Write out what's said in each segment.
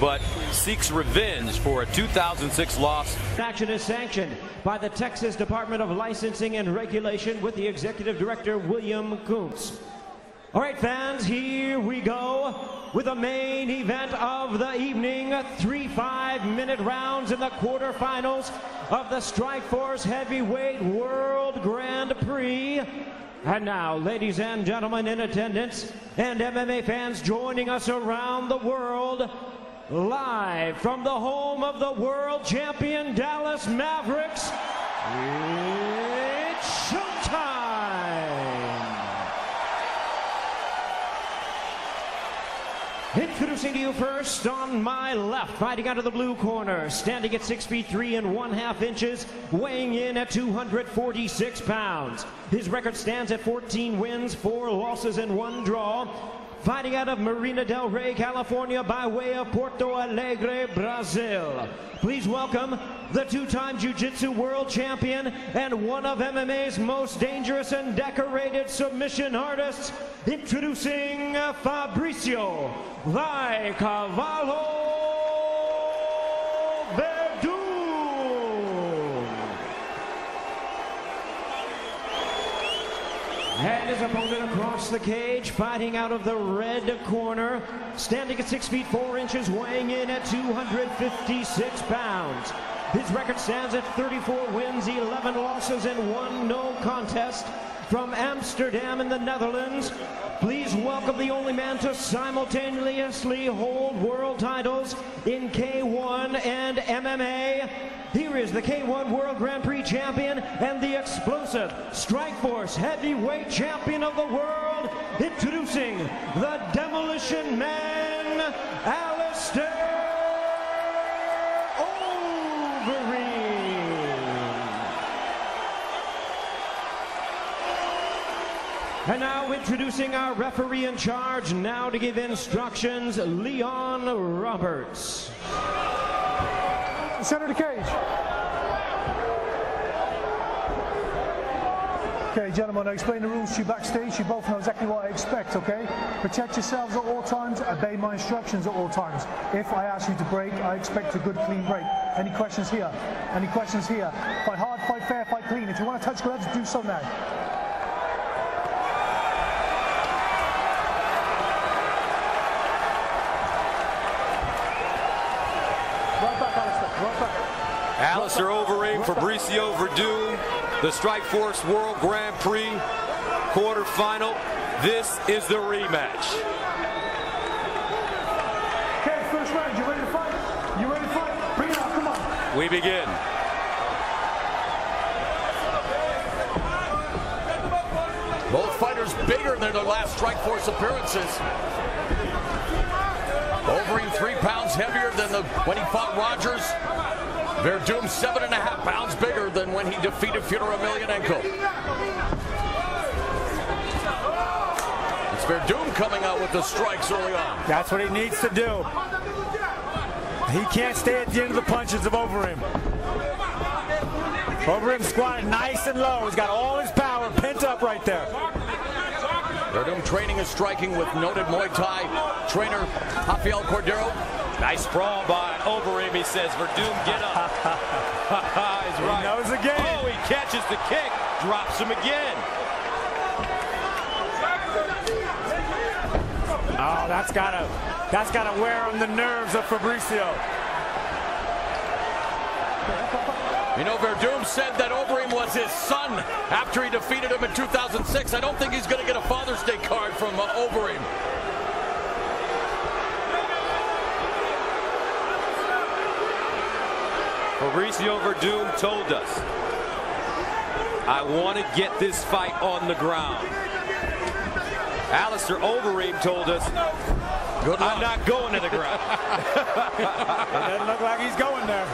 but seeks revenge for a 2006 loss. Action is sanctioned by the Texas Department of Licensing and Regulation with the Executive Director, William Kuntz. All right, fans, here we go with the main event of the evening. 3 5-minute rounds in the quarterfinals of the Strikeforce Heavyweight World Grand Prix. And now, ladies and gentlemen in attendance and MMA fans joining us around the world, live from the home of the world champion Dallas Mavericks, it's showtime! Introducing to you first, on my left, fighting out of the blue corner, standing at 6 feet 3 1/2 inches, weighing in at 246 pounds. His record stands at 14 wins, 4 losses, and 1 draw. Fighting out of Marina del Rey, California, by way of Porto Alegre, Brazil. Please welcome the 2-time Jiu-Jitsu world champion and one of MMA's most dangerous and decorated submission artists, introducing Fabricio Vai Cavallo Werdum. And his opponent across the cage, fighting out of the red corner, standing at 6 feet 4 inches, weighing in at 256 pounds. His record stands at 34 wins, 11 losses, and 1 no contest. From Amsterdam in the Netherlands, please welcome the only man to simultaneously hold world titles in K1 and MMA. Here is the K1 World Grand Prix champion and the explosive Strikeforce Heavyweight Champion of the world, introducing the Demolition Man, Alistair Overeem. And now introducing our referee in charge, now to give instructions, Leon Roberts. Center of the cage. Okay, gentlemen, I explain the rules to you backstage. You both know exactly what I expect, okay? Protect yourselves at all times, obey my instructions at all times. If I ask you to break, I expect a good, clean break. Any questions here? Any questions here? Fight hard, fight fair, fight clean. If you want to touch gloves, do so now. Alistair Overeem, Fabricio Werdum, the Strikeforce World Grand Prix quarterfinal. This is the rematch. Okay, first round. You ready to fight? You ready to fight? Bring it on, come on. We begin. Both fighters bigger than their last Strikeforce appearances. Overeem 3 pounds heavier than when he fought Rogers. Werdum 7.5 pounds bigger than when he defeated Fyodor Emelianenko. It's Werdum coming out with the strikes early on. That's what he needs to do. He can't stay at the end of the punches of Overeem. Overeem squatted nice and low. He's got all his power pent up right there. Werdum training and striking with noted Muay Thai trainer Rafael Cordero. Nice sprawl by Overeem. He says, Werdum, get up. He's right. He knows the game. Oh, he catches the kick, drops him again. Oh, that's gotta wear on the nerves of Fabricio. You know, Werdum said that Overeem was his son after he defeated him in 2006. I don't think he's going to get a Father's Day card from Overeem. Fabricio Werdum told us, I want to get this fight on the ground. Alistair Overeem told us, good luck. I'm not going to the ground. It doesn't look like he's going there.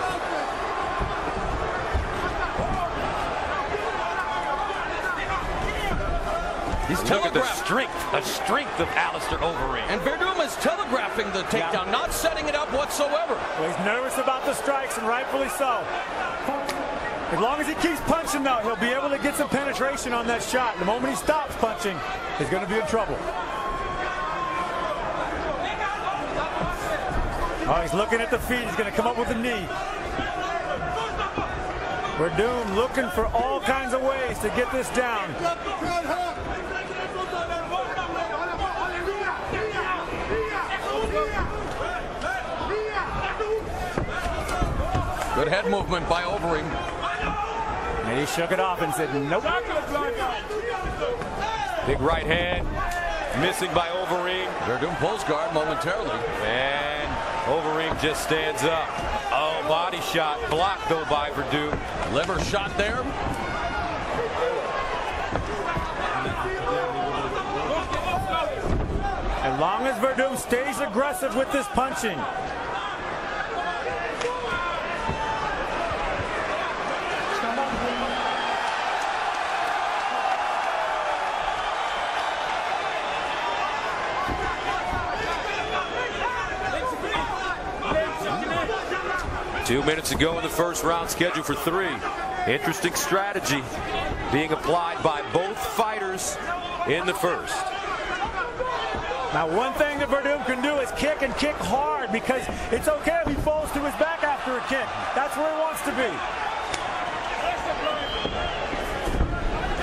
He's look at the strength of Alistair Overeem. And Werdum is telegraphing the takedown, not setting it up whatsoever. Well, he's nervous about the strikes, and rightfully so. As long as he keeps punching, though, he'll be able to get some penetration on that shot. The moment he stops punching, he's going to be in trouble. Oh, he's looking at the feet. He's going to come up with a knee. Werdum looking for all kinds of ways to get this down. Good head movement by Overeem. And he shook it off and said, nope. Big right hand, missing by Overeem. Werdum pulls guard momentarily. And Overeem just stands up. Oh, body shot blocked though by Werdum. Liver shot there. As long as Werdum stays aggressive with this punching. 2 minutes ago in the first round, scheduled for 3. Interesting strategy being applied by both fighters in the first. Now, one thing that Werdum can do is kick and kick hard, because it's okay if he falls to his back after a kick. That's where he wants to be.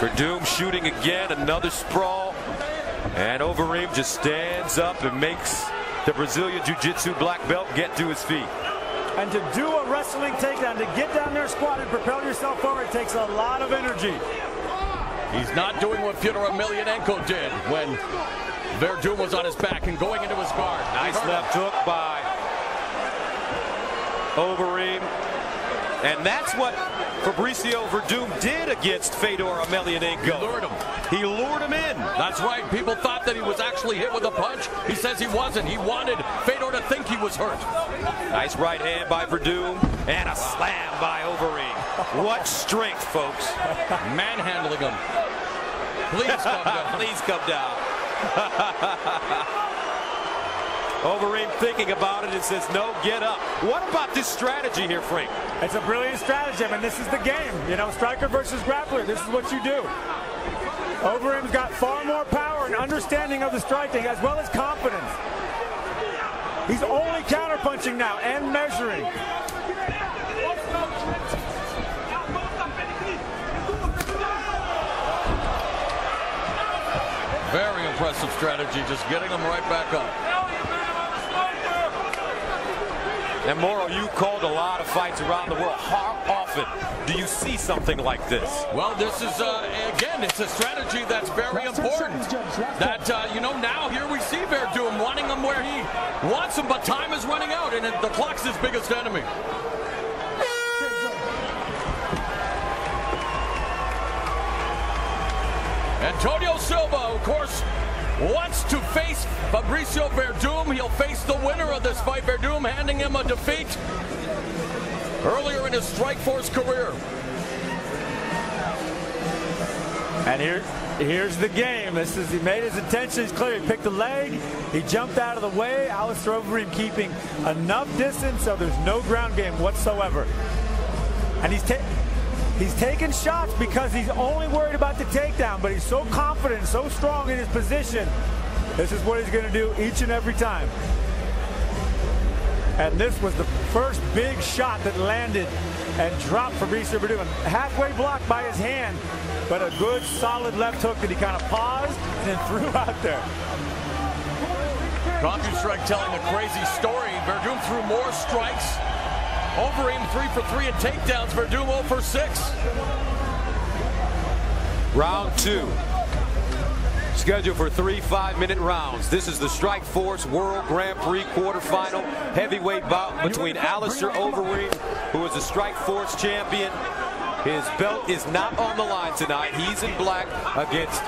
Werdum shooting again, another sprawl. And Overeem just stands up and makes the Brazilian Jiu-Jitsu black belt get to his feet. And to do a wrestling takedown, to get down there, squat, and propel yourself forward, takes a lot of energy. He's not doing what Fyodor Emelianenko did when Werdum was on his back and going into his guard. Nice left hook by Overeem. And that's what Fabricio Werdum did against Fyodor Emelianenko. He lured him. He lured him in. That's right. People thought that he was actually hit with a punch. He says he wasn't. He wanted Fyodor to think he was hurt. Nice right hand by Werdum and a slam by Overeem. What strength, folks. Manhandling him. Please come down. Please come down. Overeem thinking about it and says, no, get up. What about this strategy here, Frank? It's a brilliant strategy. I mean, this is the game. You know, striker versus grappler. This is what you do. Overeem's got far more power and understanding of the striking, as well as confidence. He's only counterpunching now and measuring. Very impressive strategy, just getting him right back up. And Moro, you called a lot of fights around the world. How often do you see something like this? Well, this is, again, it's a strategy that's very important. That, you know, now here we see Werdum wanting him where he wants him, but time is running out, and the clock's his biggest enemy. Antonio Silva, of course, wants to face Fabricio Werdum. He'll face the winner of this fight. Werdum handing him a defeat earlier in his Strikeforce career. And here's the game. He made his intentions clear. He picked the leg. He jumped out of the way. Alistair Overeem keeping enough distance so there's no ground game whatsoever. And he's taking shots because he's only worried about the takedown, but he's so confident, so strong in his position. This is what he's going to do each and every time. And this was the first big shot that landed and dropped Fabricio Werdum. Halfway blocked by his hand, but a good solid left hook that he kind of paused and then threw out there. CompuStrike telling a crazy story. Werdum threw more strikes. Overeem 3 for 3 in takedowns. Werdum 0 for 6. Round 2. Scheduled for 3 5-minute rounds. This is the Strikeforce World Grand Prix quarterfinal heavyweight bout between Alistair Overeem, who is the Strikeforce champion. His belt is not on the line tonight. He's in black against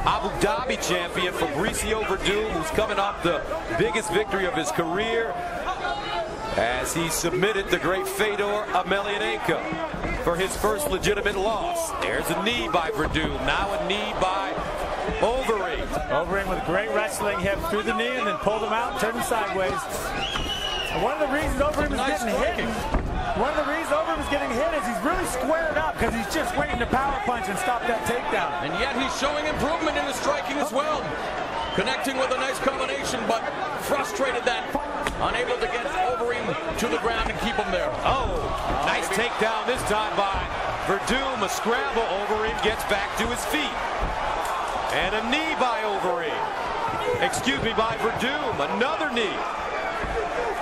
Abu Dhabi champion Fabricio Werdum, who's coming off the biggest victory of his career as he submitted the great Fyodor Emelianenko for his first legitimate loss. There's a knee by Werdum, now a knee by Overeem. Overeem with great wrestling, hip through the knee and then pulled him out and turned him sideways. And one of the reasons Overeem is getting hit, is he's really squared up because he's just waiting to power punch and stop that takedown. And yet he's showing improvement in his striking as well. Connecting with a nice combination, but frustrated that unable to get over to the ground and keep him there. Oh, nice takedown this time by Werdum. A scramble. Overeem gets back to his feet. And a knee by Overeem. Excuse me, by Werdum. Another knee.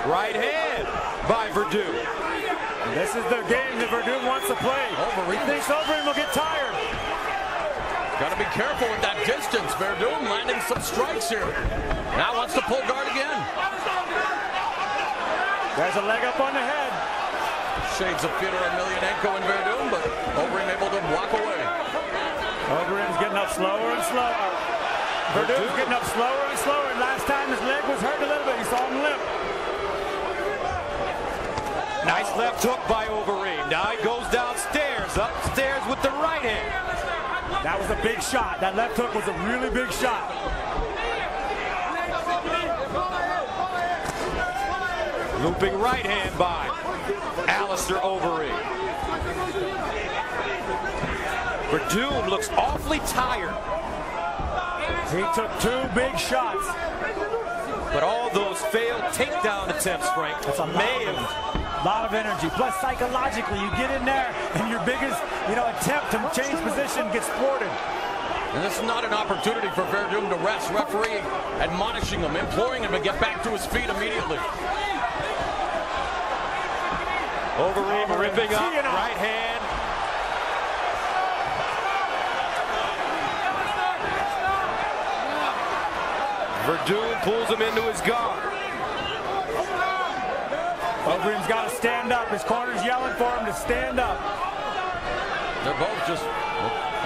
Right hand by Werdum. This is the game that Werdum wants to play. He thinks Overeem will get tired. Got to be careful with that distance. Werdum landing some strikes here. Now wants to pull guard again. There's a leg up on the head. Shades of Fyodor Emelianenko and Werdum, but Overeem able to walk away. Overeem's getting up slower and slower. Werdum's getting up slower and slower. And last time his leg was hurt a little bit. You saw him limp. Nice left hook by Overeem. Now he goes downstairs, upstairs with the right hand. That was a big shot. That left hook was a really big shot. Looping right hand by Overeem. Werdum looks awfully tired. He took 2 big shots. But all those failed takedown attempts, Frank, That's a lot of energy. Plus, psychologically, you get in there and your biggest, attempt to change position gets thwarted. And this is not an opportunity for Werdum to rest. Referee admonishing him, imploring him to get back to his feet immediately. Overeem ripping up, right hand. Werdum pulls him into his guard. Overeem's got to stand up. His corner's yelling for him to stand up. They're both just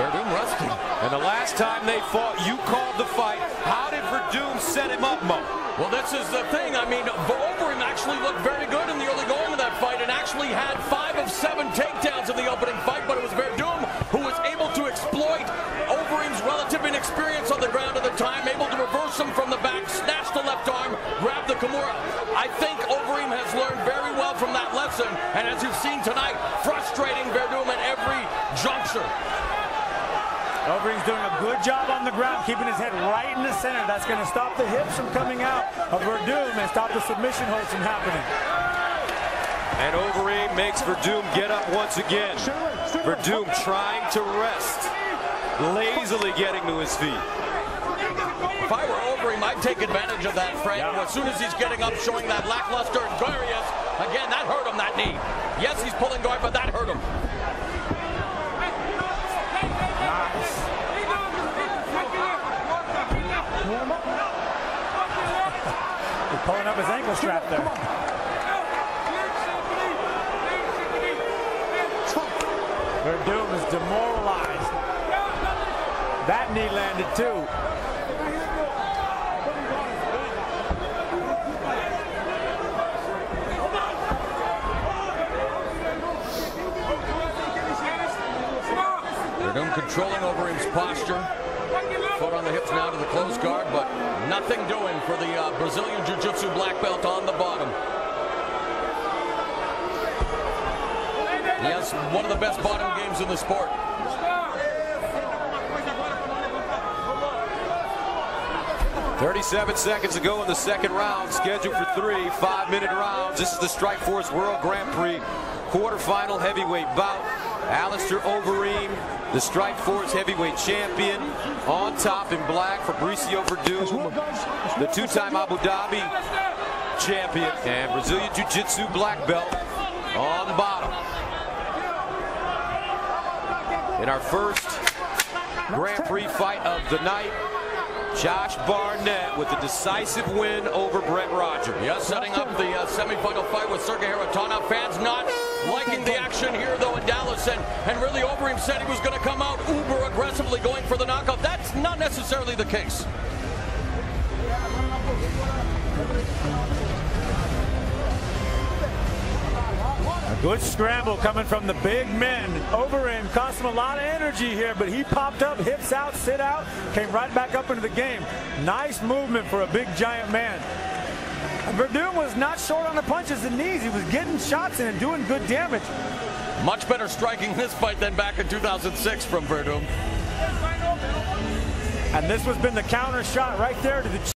Werdum resting. And the last time they fought, you called the fight. How did Werdum set him up, Mo? Well, this is the thing. I mean, Overeem actually looked very good in the early going of that fight and actually had 5 of 7 takedowns in the opening fight, but it was Werdum who was able to exploit Overeem's relative inexperience on the ground at the time, able to reverse him from the back, snatch the left arm, grab the Kimura. I think Overeem has learned very well from that lesson, and as you've seen tonight, frustrating Werdum at every juncture. Overeem's doing a good job on the ground, keeping his head right in the center. That's going to stop the hips from coming out of Werdum and stop the submission holds from happening. And Overeem makes Werdum get up once again. Werdum trying to rest, lazily getting to his feet. If I were Overeem, I'd take advantage of that, Frank. Yeah. As soon as he's getting up, showing that lackluster, and there he is. Again, that hurt him, that knee. Yes, he's pulling guard, but that hurt him. Nice. He's pulling up his ankle strap there. Werdum is demoralized. That knee landed too. Werdum controlling Overeem's posture. Foot on the hips now to the close guard, but nothing doing for the Brazilian Jiu-Jitsu black belt on the bottom. Yes, one of the best bottom games in the sport. "37 seconds to go in the second round, scheduled for 3 5-minute rounds. This is the Strikeforce World Grand Prix quarterfinal heavyweight bout. Overeem, the Strikeforce heavyweight champion, on top in black. Fabricio Werdum, the 2-time Abu Dhabi champion, and Brazilian Jiu-Jitsu black belt on the bottom. In our first Grand Prix fight of the night, Josh Barnett with a decisive win over Brett Rogers. Yes, setting up the semifinal fight with Sergey Haratana. Fans not liking the action here, though, in Dallas. And really, Overeem said he was going to come out uber aggressively going for the knockout. That's not necessarily the case. A good scramble coming from the big men. Overeem cost him a lot of energy here, but he popped up, hips out, sit out, came right back up into the game. Nice movement for a big giant man. And Werdum was not short on the punches and knees. He was getting shots in and doing good damage. Much better striking this fight than back in 2006 from Werdum. And this has been the counter shot right there to the